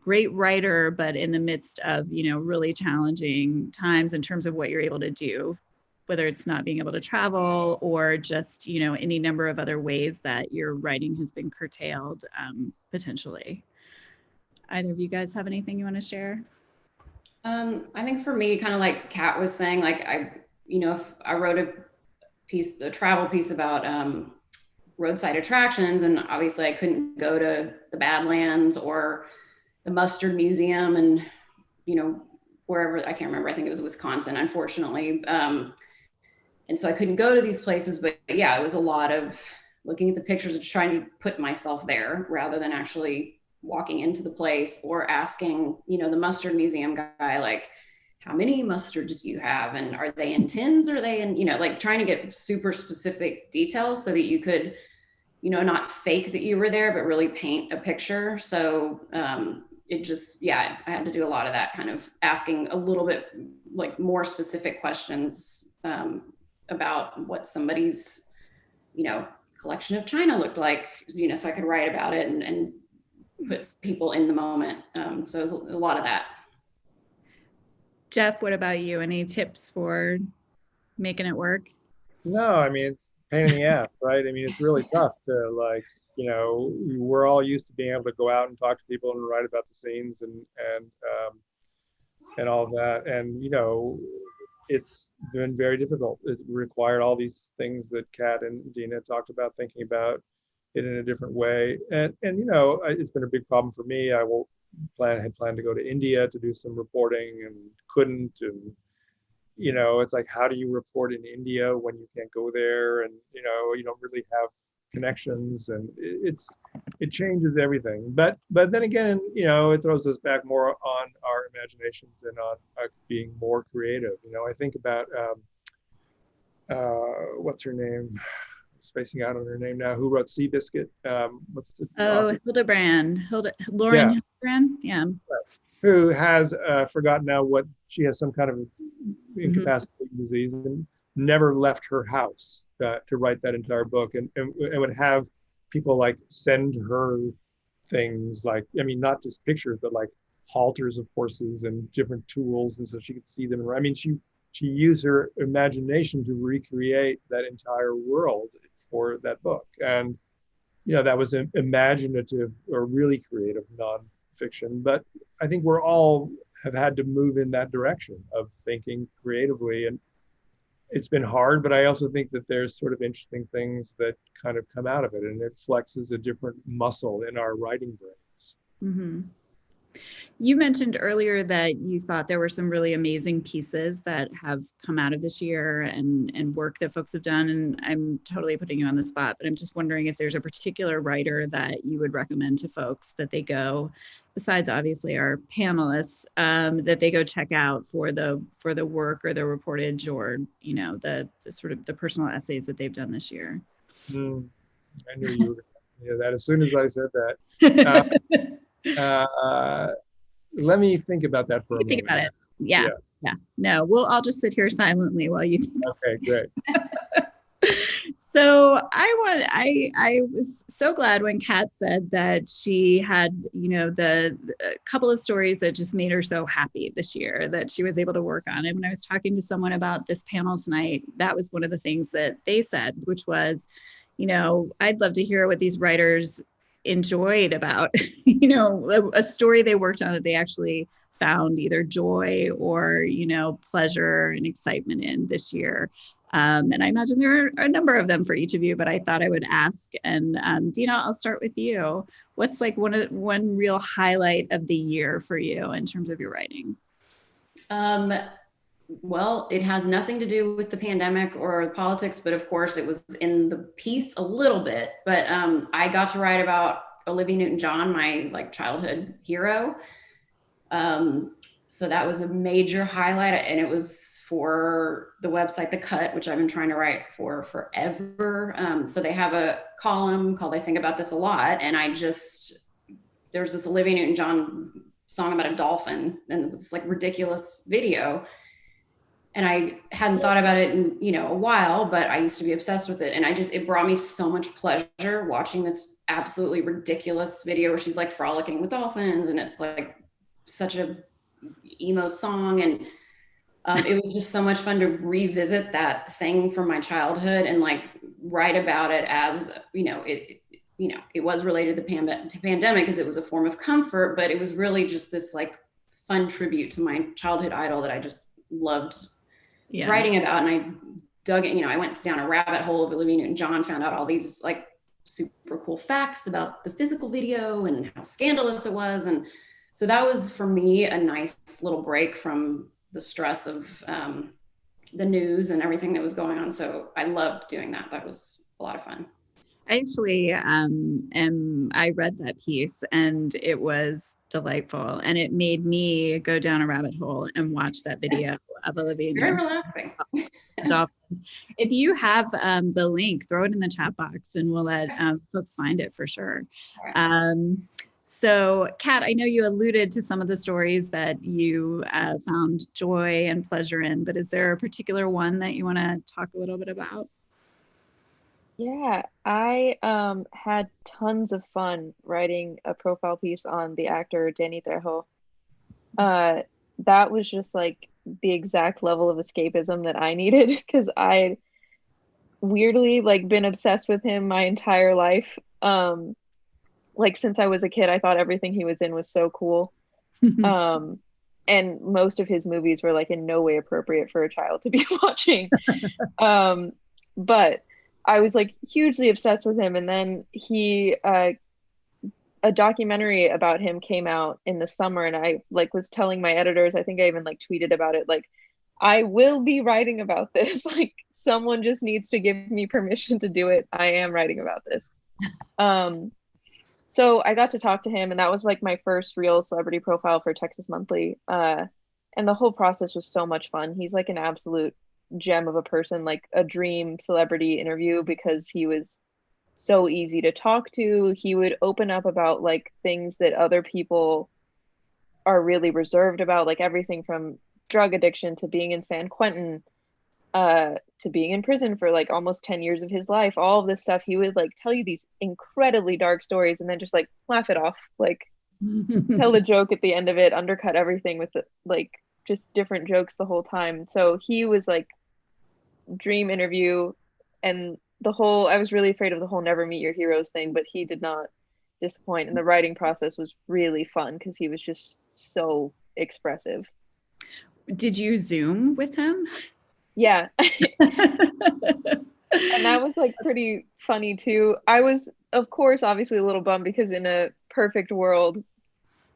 great writer, but in the midst of, really challenging times in terms of what you're able to do, whether it's not being able to travel or just, any number of other ways that your writing has been curtailed, potentially. Either of you guys have anything you want to share? I think for me, kind of like Kat was saying, like if I wrote a travel piece about roadside attractions, and obviously I couldn't go to the Badlands or the Mustard Museum and, wherever, I can't remember, I think it was Wisconsin, unfortunately. And so I couldn't go to these places, but yeah, it was a lot of looking at the pictures and trying to put myself there rather than actually walking into the place or asking, the Mustard Museum guy, like, how many mustards do you have? And are they in tins? Or are they in, like trying to get super specific details so that you could, not fake that you were there, but really paint a picture. So it just, I had to do a lot of that, kind of asking a little bit like more specific questions about what somebody's, collection of china looked like, so I could write about it and put people in the moment. So it was a lot of that. Jeff, what about you? Any tips for making it work? No, I mean, it's a pain in the ass, right? I mean, it's really tough to we're all used to being able to go out and talk to people and write about the scenes and all of that. And, it's been very difficult. It required all these things that Kat and Dina talked about, thinking about it in a different way. And it's been a big problem for me. I had planned to go to India to do some reporting and couldn't. And, it's like, how do you report in India when you can't go there? And, you don't really have connections, and it changes everything. But then again, it throws us back more on our imaginations and on being more creative. I think about what's her name? I'm spacing out on her name now. Who wrote Seabiscuit? What's the author? Lauren Hildebrand. Yeah. Who has forgotten now what she has, some kind of incapacitating disease, and never left her house to write that entire book, and would have people like send her things, like, I mean, not just pictures, but like halters of horses and different tools, and so she could see them. I mean, she used her imagination to recreate that entire world for that book, and that was an imaginative or really creative nonfiction. But I think we're all have had to move in that direction of thinking creatively, and it's been hard, but I also think that there's sort of interesting things that kind of come out of it, and it flexes a different muscle in our writing brains. Mm-hmm. You mentioned earlier that you thought there were some really amazing pieces that have come out of this year and work that folks have done. And I'm totally putting you on the spot, but I'm just wondering if there's a particular writer that you would recommend to folks that they go, besides obviously our panelists, that they go check out for the work or the reportage or, the sort of the personal essays that they've done this year. I knew you were going to say that as soon as I said that. Let me think about that for a moment. Think about it. Yeah. No, I'll just sit here silently while you think. Okay, great. So I was so glad when Kat said that she had, the couple of stories that just made her so happy this year that she was able to work on. And when I was talking to someone about this panel tonight, that was one of the things that they said, which was, I'd love to hear what these writers enjoyed about, you know, a story they worked on that they actually found either joy or, you know, pleasure and excitement in this year. And I imagine there are a number of them for each of you, but I thought I would ask. And Dina, I'll start with you. What's like one real highlight of the year for you in terms of your writing? Well, it has nothing to do with the pandemic or politics, but of course it was in the piece a little bit. But I got to write about Olivia Newton-John, my like childhood hero. So that was a major highlight, and it was for the website The Cut, which I've been trying to write for forever. So they have a column called I Think About This a Lot, and there's this Olivia Newton-John song about a dolphin, and it's like ridiculous video. And I hadn't thought about it in, you know, a while, but I used to be obsessed with it. And it brought me so much pleasure watching this absolutely ridiculous video where she's like frolicking with dolphins. And it's like such a emo song. And it was just so much fun to revisit that thing from my childhood and like write about it as, it was related to pandemic because it was a form of comfort, but it was really just this like fun tribute to my childhood idol that I just loved writing about. And I dug it, I went down a rabbit hole of Olivia Newton-John, found out all these like super cool facts about the physical video and how scandalous it was. And so that was for me a nice little break from the stress of the news and everything that was going on. So I loved doing that. That was a lot of fun. I actually I read that piece and it was delightful, and it made me go down a rabbit hole and watch that video of Olivia. Very relaxing. Dolphins. If you have the link, throw it in the chat box and we'll let folks find it for sure. So Kat, I know you alluded to some of the stories that you found joy and pleasure in, but is there a particular one that you want to talk a little bit about? Yeah, I had tons of fun writing a profile piece on the actor Danny Trejo. That was just like the exact level of escapism that I needed, because I weirdly like been obsessed with him my entire life. Like since I was a kid, I thought everything he was in was so cool. And most of his movies were like in no way appropriate for a child to be watching. But I was like hugely obsessed with him. And then a documentary about him came out in the summer, and I like was telling my editors, I think I even like tweeted about it, like, I will be writing about this. Like someone just needs to give me permission to do it. I am writing about this. So I got to talk to him, and that was like my first real celebrity profile for Texas Monthly. And the whole process was so much fun. He's like an absolute gem of a person, like a dream celebrity interview, because he was so easy to talk to. He would open up about like things that other people are really reserved about, like everything from drug addiction to being in San Quentin, to being in prison for like almost 10 years of his life. All of this stuff, he would like tell you these incredibly dark stories and then just like laugh it off, like tell a joke at the end of it, undercut everything with like just different jokes the whole time. So he was like dream interview. And I was really afraid of the whole never meet your heroes thing, but he did not disappoint. And the writing process was really fun because he was just so expressive. Did you Zoom with him? Yeah. And that was like pretty funny too. I was, of course, obviously a little bummed because in a perfect world,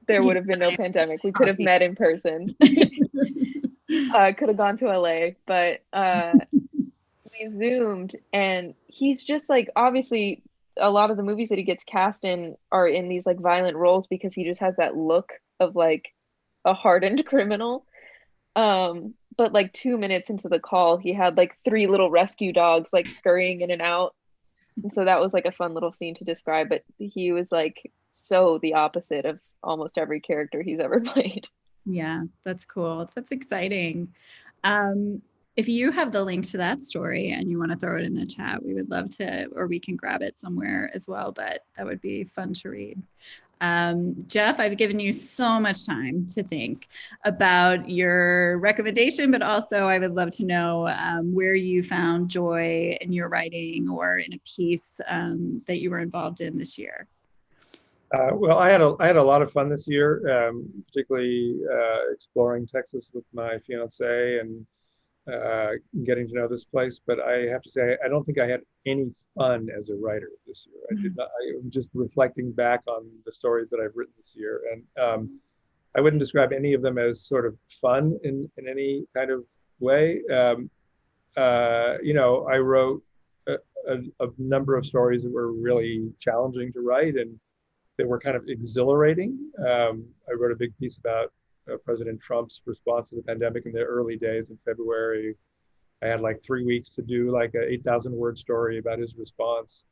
there would have been no pandemic. We could have met in person. Could have gone to LA, but we Zoomed, and he's just like, obviously a lot of the movies that he gets cast in are in these like violent roles because he just has that look of like a hardened criminal. But like 2 minutes into the call, he had like 3 little rescue dogs like scurrying in and out. And so that was like a fun little scene to describe, but he was like so the opposite of almost every character he's ever played. Yeah, that's cool. That's exciting. If you have the link to that story and you want to throw it in the chat, we would love to, or we can grab it somewhere as well, but that would be fun to read. Jeff, I've given you so much time to think about your recommendation, but also I would love to know where you found joy in your writing or in a piece that you were involved in this year. Well, I had a lot of fun this year, particularly exploring Texas with my fiance and getting to know this place. But I have to say, I don't think I had any fun as a writer this year. I did not. I'm just reflecting back on the stories that I've written this year, and I wouldn't describe any of them as sort of fun in any kind of way. I wrote a number of stories that were really challenging to write, and they were kind of exhilarating. I wrote a big piece about President Trump's response to the pandemic in the early days in February. I had like 3 weeks to do like a 8,000 word story about his response.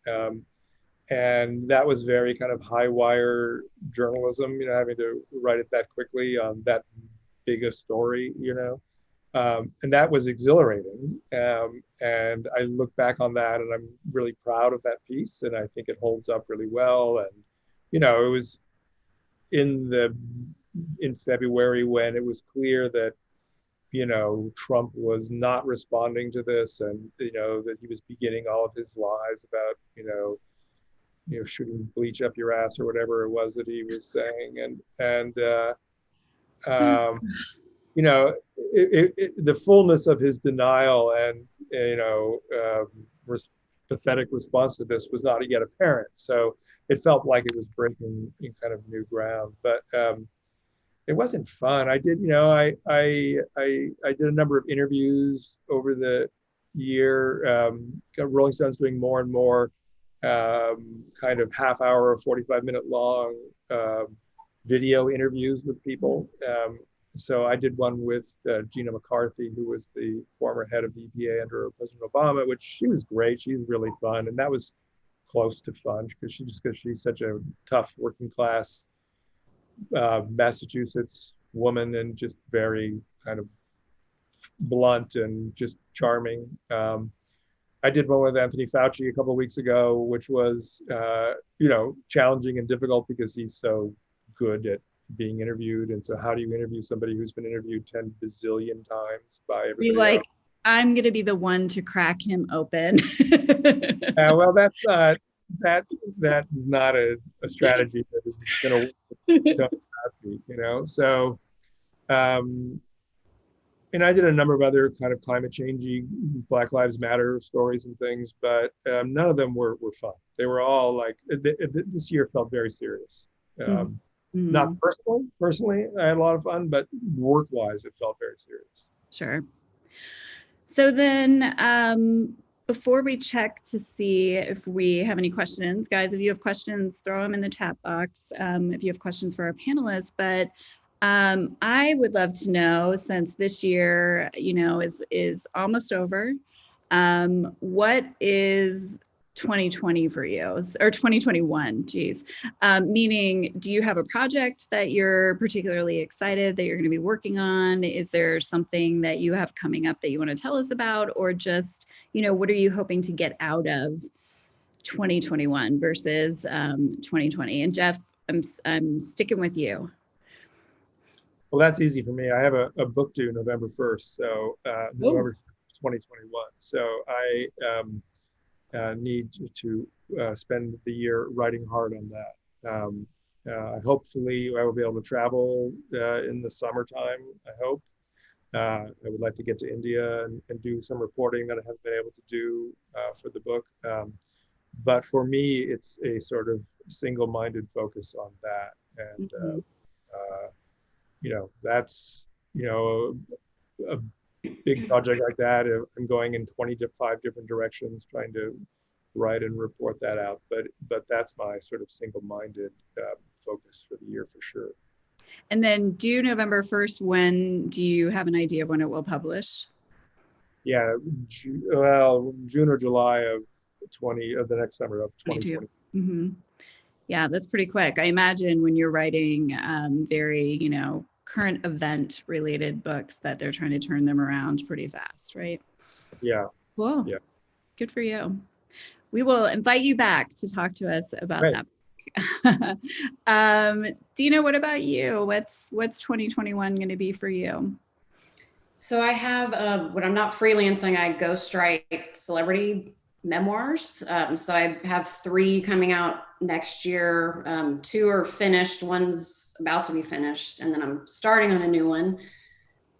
And that was very kind of high wire journalism, having to write it that quickly on that big a story, and that was exhilarating. And I look back on that and I'm really proud of that piece. And I think it holds up really well. And, it was in February when it was clear that, Trump was not responding to this, and, that he was beginning all of his lies about, shooting bleach up your ass or whatever it was that he was saying. And the fullness of his denial and, pathetic response to this was not yet apparent. So it felt like it was breaking kind of new ground, but it wasn't fun. I did, I did a number of interviews over the year. Rolling Stone's doing more and more kind of half hour or 45-minute long video interviews with people. So I did one with Gina McCarthy, who was the former head of the EPA under President Obama, which she was great. She's really fun. And that was close to fun because she's such a tough working class Massachusetts woman and just very kind of blunt and just charming. I did one with Anthony Fauci a couple of weeks ago, which was, challenging and difficult because he's so good at being interviewed. And so how do you interview somebody who's been interviewed 10 bazillion times by everybody You're like, else? I'm going to be the one to crack him open. Well, that's not, that is not a strategy that is going to work, So, and I did a number of other kind of climate changey, Black Lives Matter stories and things, but none of them were fun. They were all like, this year felt very serious. Not personally, I had a lot of fun, but work-wise, it felt very serious. Sure. So then before we check to see if we have any questions, guys, if you have questions, throw them in the chat box if you have questions for our panelists. But I would love to know, since this year, is almost over, what is 2020 for you, or 2021, geez. Meaning, do you have a project that you're particularly excited that you're going to be working on? Is there something that you have coming up that you want to tell us about? Or just, what are you hoping to get out of 2021 versus 2020? And Jeff, I'm sticking with you. Well, that's easy for me. I have a book due November 1st, so November 2021. So I need to spend the year writing hard on that. Hopefully, I will be able to travel in the summertime, I hope. I would like to get to India and do some reporting that I haven't been able to do for the book. But for me, it's a sort of single-minded focus on that. And, that's, a big project like that. I'm going in 25 different directions, trying to write and report that out. But that's my sort of single-minded focus for the year for sure. And then due November 1st, when do you have an idea of when it will publish? Yeah, June or July of the next summer of 2020. Mm-hmm. Yeah, that's pretty quick. I imagine when you're writing very, current event related books that they're trying to turn them around pretty fast, right? Yeah. Cool. Yeah. Good for you. We will invite you back to talk to us about that. Dina, what about you? What's 2021 going to be for you? So I have, when I'm not freelancing, I ghostwrite celebrity memoirs. So I have 3 coming out next year. 2 are finished, one's about to be finished, and then I'm starting on a new one.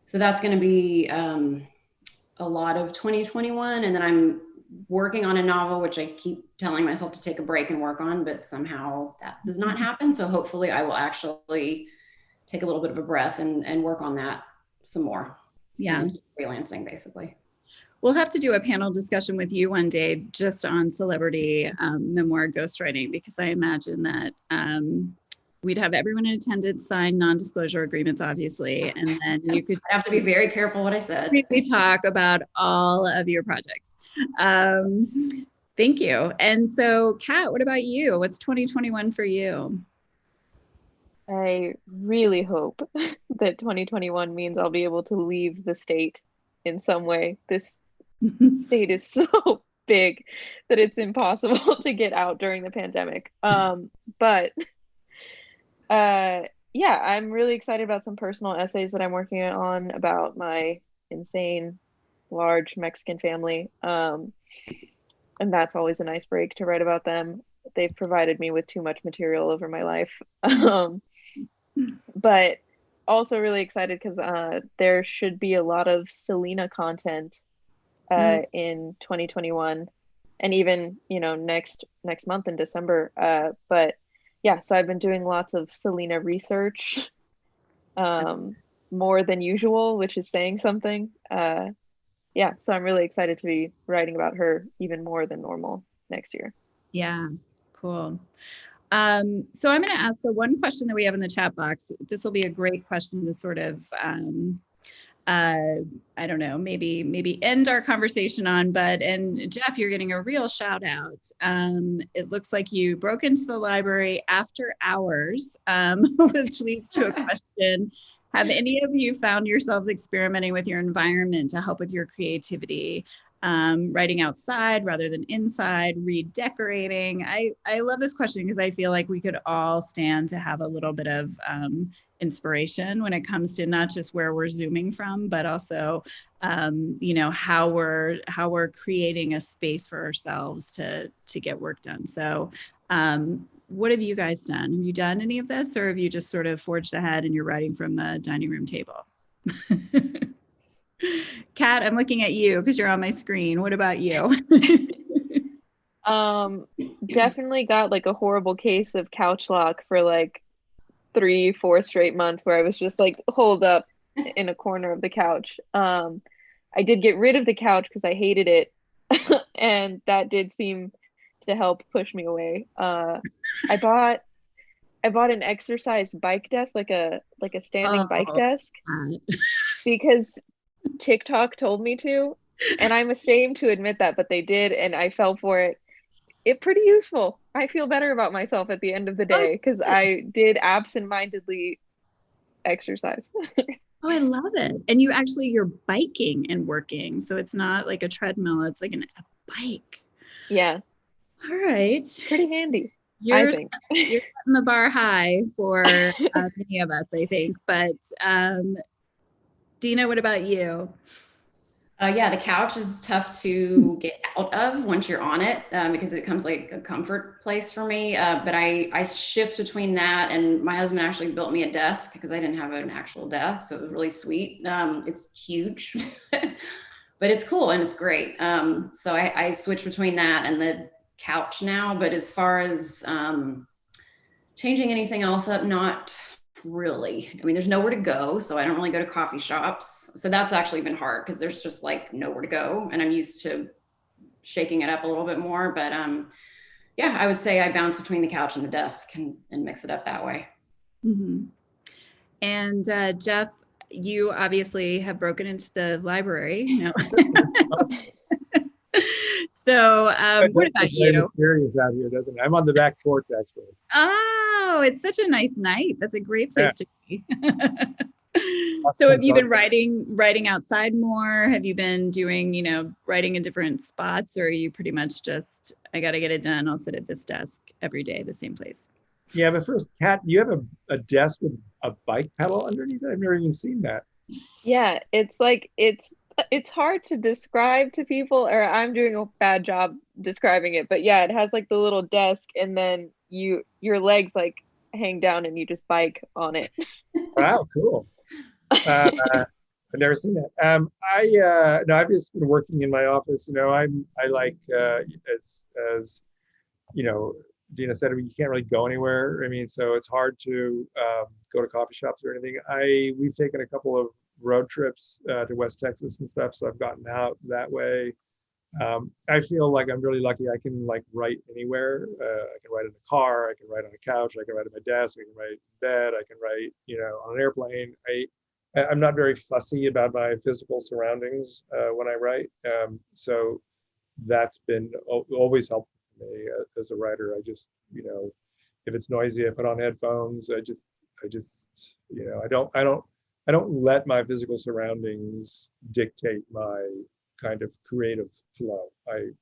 So that's going to be a lot of 2021. And then I'm working on a novel, which I keep telling myself to take a break and work on, but somehow that does not happen. So hopefully I will actually take a little bit of a breath and work on that some more. Yeah. Freelancing, basically. We'll have to do a panel discussion with you one day just on celebrity memoir ghostwriting, because I imagine that we'd have everyone in attendance sign non-disclosure agreements, obviously, and then you could I have to be very careful what I said. We talk about all of your projects. Thank you. And so, Kat, what about you? What's 2021 for you? I really hope that 2021 means I'll be able to leave the state in some way. This state is so big that it's impossible to get out during the pandemic. But yeah, I'm really excited about some personal essays that I'm working on about my insane, large Mexican family. And that's always a nice break to write about them. They've provided me with too much material over my life. But also really excited because there should be a lot of Selena content in 2021, and even next month in December. But yeah, so I've been doing lots of Selena research, more than usual, which is saying something. Yeah, so I'm really excited to be writing about her even more than normal next year. Yeah, cool. So I'm going to ask the one question that we have in the chat box. This will be a great question to sort of, I don't know, maybe end our conversation on, and Jeff, you're getting a real shout out. It looks like you broke into the library after hours, which leads to a question. Have any of you found yourselves experimenting with your environment to help with your creativity? Writing outside rather than inside, redecorating. I love this question because I feel like we could all stand to have a little bit of inspiration when it comes to not just where we're zooming from, but also how we're creating a space for ourselves to get work done. So what have you guys done? Have you done any of this, or have you just sort of forged ahead and you're writing from the dining room table? Kat, I'm looking at you because you're on my screen. What about you? Definitely got like a horrible case of couch lock for like 3-4 straight months where I was just like holed up in a corner of the couch. I did get rid of the couch because I hated it, and that did seem to help push me away. I bought an exercise bike desk, like a standing bike desk, because TikTok told me to, and I'm ashamed to admit that, but they did, and I fell for it. It's pretty useful. I feel better about myself at the end of the day because I did absentmindedly exercise. Oh, I love it. And you're biking and working, so it's not like a treadmill, it's like a bike. Yeah. All right. Pretty handy. You're setting the bar high for many of us, I think. But Dina, what about you? Yeah, the couch is tough to get out of once you're on it because it becomes like a comfort place for me. But I shift between that, and my husband actually built me a desk because I didn't have an actual desk. So it was really sweet. It's huge, but it's cool and it's great. So I switch between that and the couch now. But as far as changing anything else up, not really. I mean, there's nowhere to go, so I don't really go to coffee shops. So that's actually been hard because there's just like nowhere to go, and I'm used to shaking it up a little bit more. But yeah, I would say I bounce between the couch and the desk and mix it up that way. Mm-hmm. And Jeff, you obviously have broken into the library. No. So what about you? Serious out here, doesn't it? I'm on the back porch actually. Oh, it's such a nice night. That's a great place to be. So have you been writing outside more? Have you been doing, writing in different spots, or are you pretty much just, I got to get it done, I'll sit at this desk every day, the same place? Yeah, but first, Kat, you have a desk with a bike pedal underneath it? I've never even seen that. Yeah, it's it's hard to describe to people, or I'm doing a bad job describing it, but yeah, it has like the little desk and then your legs like hang down and you just bike on it. Wow, cool. Uh, I've never seen that. No, I've just been working in my office. I like as Dina said, you can't really go anywhere. I mean, so it's hard to go to coffee shops or anything. We've taken a couple of road trips to West Texas and stuff, so I've gotten out that way. I feel like I'm really lucky. I can like write anywhere. I can write in a car. I can write on a couch. I can write at my desk. I can write in bed. I can write, on an airplane. I'm not very fussy about my physical surroundings when I write. So that's been always helpful for me as a writer. I just, if it's noisy, I put on headphones. I don't let my physical surroundings dictate my kind of creative flow. I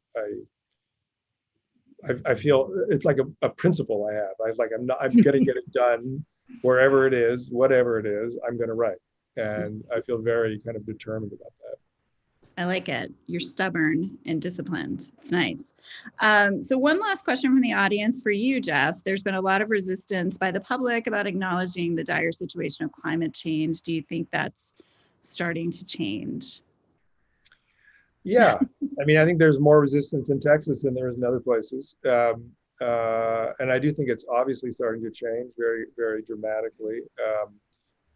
feel it's like a principle I have. I'm gonna get it done wherever it is, whatever it is, I'm gonna write. And I feel very kind of determined about that. I like it. You're stubborn and disciplined. It's nice. So one last question from the audience for you, Jeff. There's been a lot of resistance by the public about acknowledging the dire situation of climate change. Do you think that's starting to change? Yeah, I mean, I think there's more resistance in Texas than there is in other places. And I do think it's obviously starting to change very, very dramatically.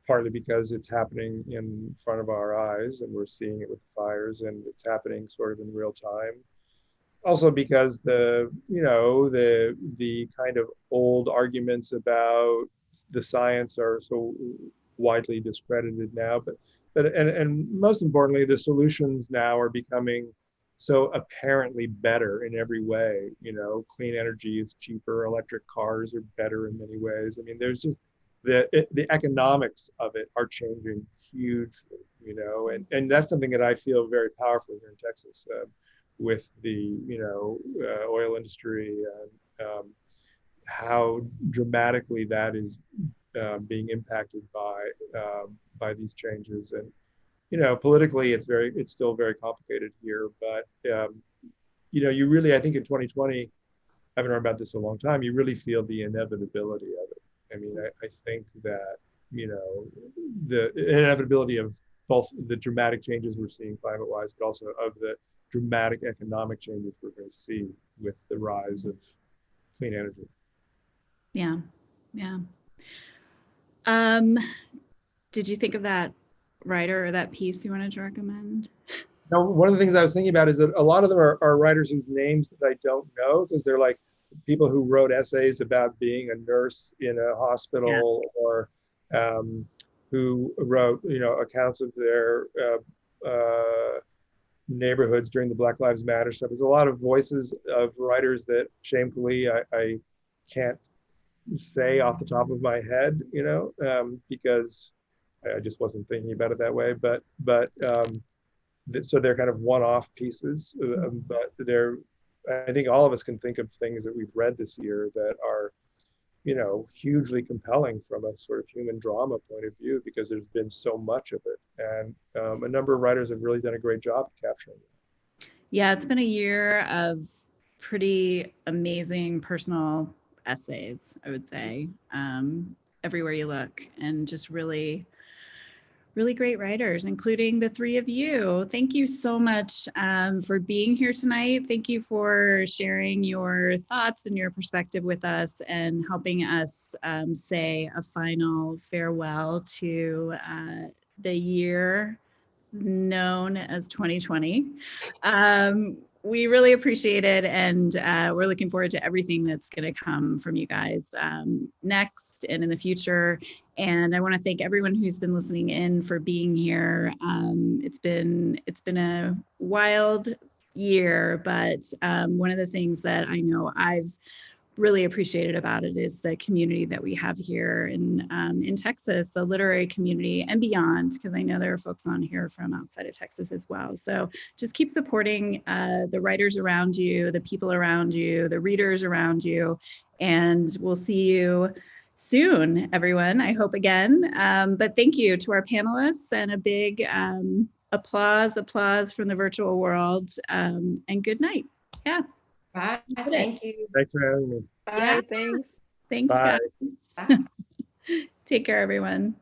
Partly because it's happening in front of our eyes and we're seeing it with fires, and it's happening sort of in real time. Also because the kind of old arguments about the science are so widely discredited now, and most importantly, the solutions now are becoming so apparently better in every way. Clean energy is cheaper, electric cars are better in many ways. I mean, there's just the economics of it are changing hugely, and that's something that I feel very powerful here in Texas with the oil industry and how dramatically that is being impacted by these changes. And politically, it's still very complicated here, but you really, I think in 2020, I've been about this a long time, you really feel the inevitability of it. I mean, I think that, the inevitability of both the dramatic changes we're seeing climate-wise, but also of the dramatic economic changes we're going to see with the rise of clean energy. Yeah, yeah. Did you think of that writer or that piece you wanted to recommend? Now, one of the things I was thinking about is that a lot of them are writers whose names that I don't know, because they're like people who wrote essays about being a nurse in a hospital, or who wrote, accounts of their neighborhoods during the Black Lives Matter stuff. There's a lot of voices of writers that shamefully I can't say off the top of my head, because I just wasn't thinking about it that way. But so they're kind of one-off pieces, but I think all of us can think of things that we've read this year that are, hugely compelling from a sort of human drama point of view, because there's been so much of it. And a number of writers have really done a great job capturing it. Yeah, it's been a year of pretty amazing personal essays, I would say, everywhere you look, and just really great writers, including the three of you. Thank you so much for being here tonight. Thank you for sharing your thoughts and your perspective with us and helping us say a final farewell to the year known as 2020. We really appreciate it, and we're looking forward to everything that's going to come from you guys next and in the future. And I want to thank everyone who's been listening in for being here. It's been a wild year, but one of the things that I know I've really appreciated about it is the community that we have here in Texas, the literary community and beyond, because I know there are folks on here from outside of Texas as well. So just keep supporting the writers around you, the people around you, the readers around you, and we'll see you soon, everyone, I hope again. But thank you to our panelists, and a big applause from the virtual world, and good night. Yeah. Bye. Thank you. Thanks for having me. Bye. Yeah. Thanks. Thanks, Bye. guys. Bye. Take care, everyone.